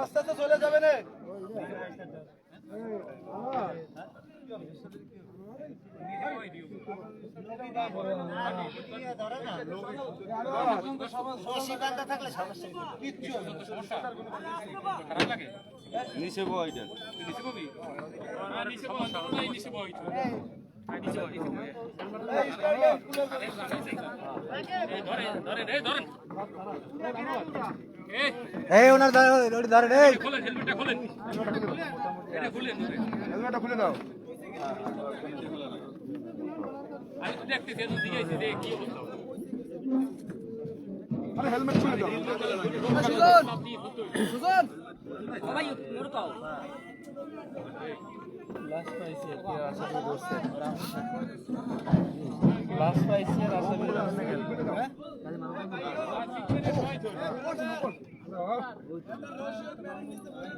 আস্তে আস্তে চলে যাবে না। নিচে বইটা এই ওনার ধরেন এই হেলমেটটা খুলে দাও। আরে হেলমেট খুলে দাও।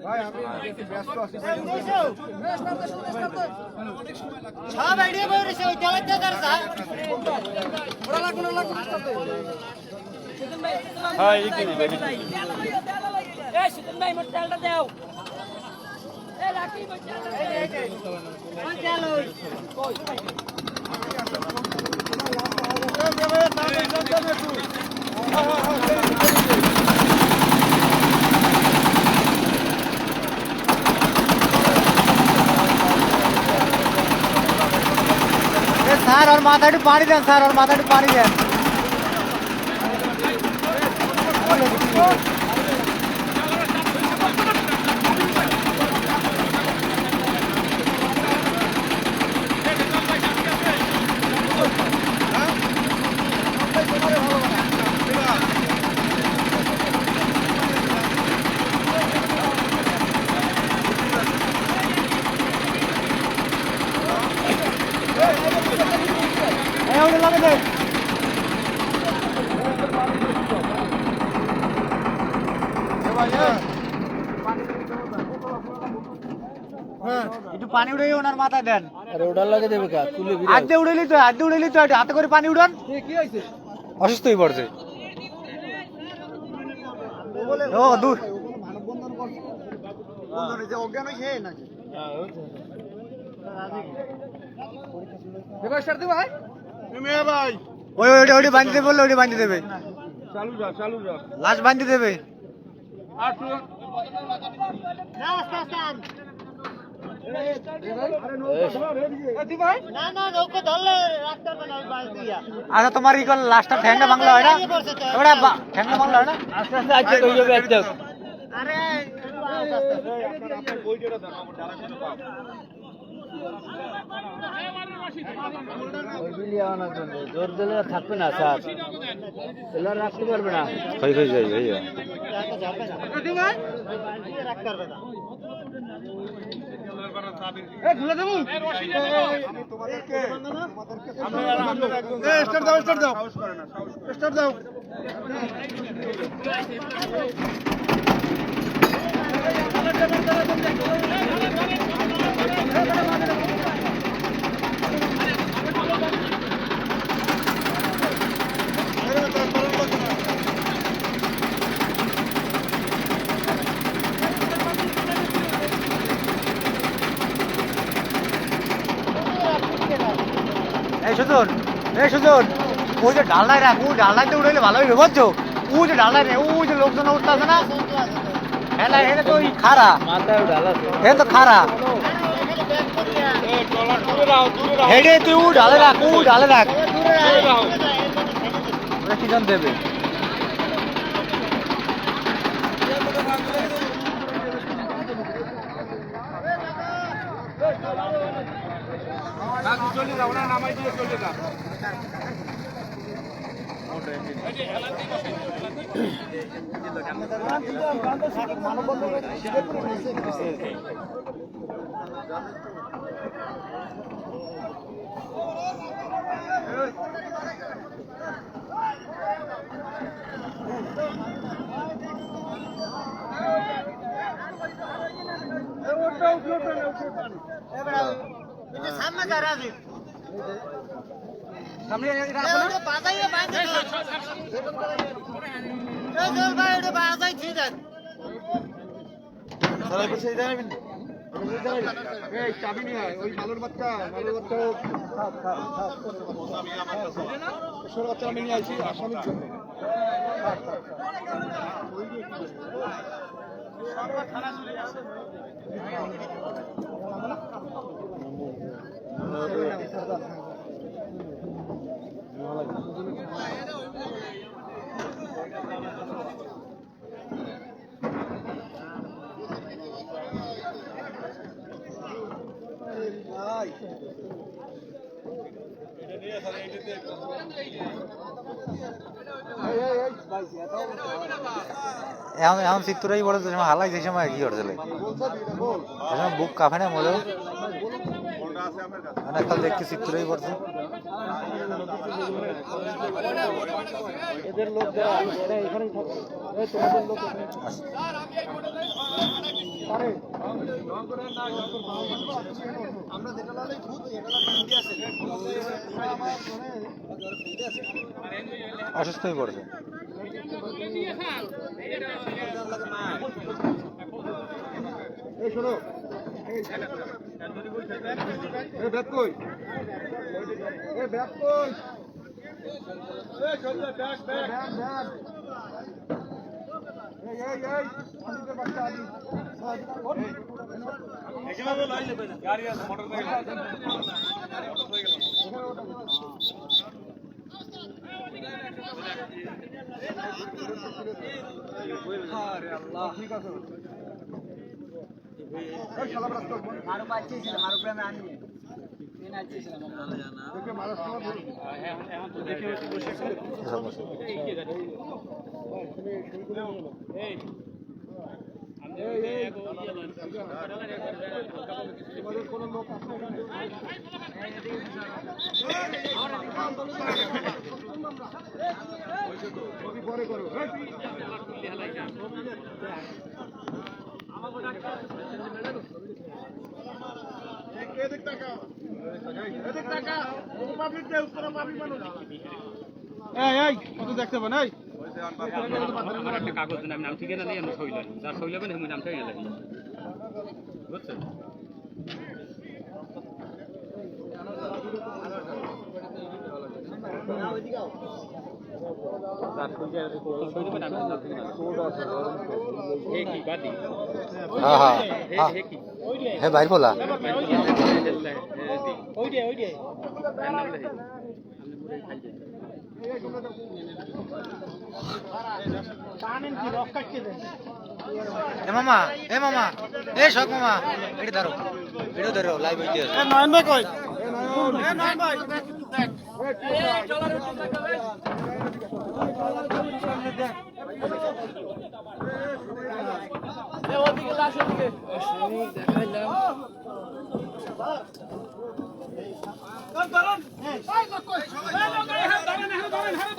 ভাই আমি ব্যস্ত আছি। সব আইডিয়া বেরিয়েছে ওই তেলের টাকার যা ওরা লাগুন হ্যাঁ এই কি এই সুতন ভাই মোর তেলটা দাও এই লাকি মোর তেলটা কোন তেল ওই কই স্যার ওর মাথা একটু পানি দেন, স্যার ওর মাথা একটু পানি দেন। একটু পানি উড়ে ওনার মাথায় দেন। আধে উড়েলি তো হাতে করে পানি উড়ান। অসুস্থ হয়ে পড়ছে। ও দূর ভাই ওই বাঁধতে বললে ওইটা বাঁধতে দেবে, চালু যা লাশ বাঁধতে দেবে। আর না না ওকে ধরলে রাস্তার মানে বাস দিয়া আচ্ছা তোমার কি করলে লাশটা ঠ্যাংটা ভাঙলো হয় না? ওটা ঠ্যাংটা ভাঙলো হয় না? আস্তে আস্তে আজকে হয়ে যাবে একদম। আরে জোর দিলে থাকবে না স্যার, এলার রাখতে পারবে না। হয়ে যাই ভাইয়া স্টার্ট দাও এই সুজন ওই যে ডালনায় রাখ, ওই ডালনাইতে উড়াইলে ভালো হইবে বুঝছো? ওই যে ডালনায় নেই, ওই যে লোকজন উঠতে আছে না, হ্যাঁ এটা তো ওই খারা এ তো খারা হেডে তুই ও ডালে রাখ, ও ডালে রাখ। কিজন দেবে চলে যাও না, নামাই দিয়ে চলে যাও। সামনে দাঁড়া দিন সামনে বাজাইয়ে বাঁধে ভাই এটা বাজাই ঠিক আছে এই চাবি নিয়ে আয়, ওই মালুর বাচ্চা ছোট বাচ্চা আমি নিয়ে আসি আসামির জন্য। এখন চিত্তরাই বলে তো সময় হালাই যে সময় কি করছিল বুক কাফে না মনে কাল দেখতে চিত্তরাই পড়ছে এদের লোক যারা এরা এখানেই থাকে, এই তোমাদের লোক এখানে আমরা যেটা লালে খুদ এটা লালে ইন্ডিয়া আছে অসুস্থ হয়ে পড়ছে এই শোনো এই ব্যাগ কই এই ব্যাগ কই এই চল ব্যাগ ব্যাগ ব্যাগ এই আদিতে বাচ্চা আদি এখানে লাই নেবে না গাড়ি আছে মোটরসাইকেল আরে আল্লাহ ঠিক আছে এই শালা রাস্তা মারু পাচ্ছিস মারু প্রেমে আনি মেন আছিলাম আমরা জানা দেখে মারু সময় বল এখন তো দেখে বসে এই কি জানি এই আমাদের কোন লোক আছে পরে করো এদিক টাকা এদিক টাকা পাবলিক দে উত্তর পাবলিক মানুষ এই কত দেখতে পান এই আমার একটা কাগজ নাম নাম ঠিক আছে আমি সই লাগি যার সই লাগবে আমি নাম সই লাগি বুঝছেন হে ভাই বলা এ মামা এ শোক মামা এটা ধরো ভিডিও ধরো লাইভ হইতে আছে নয়ন ভাই কই নয়ন ভাই এই চলার উচিত থাকবে ওদিকে লাশ ওদিকে দেখাইলাম ধরুন এই লোক কই এই লোক এই ধরেন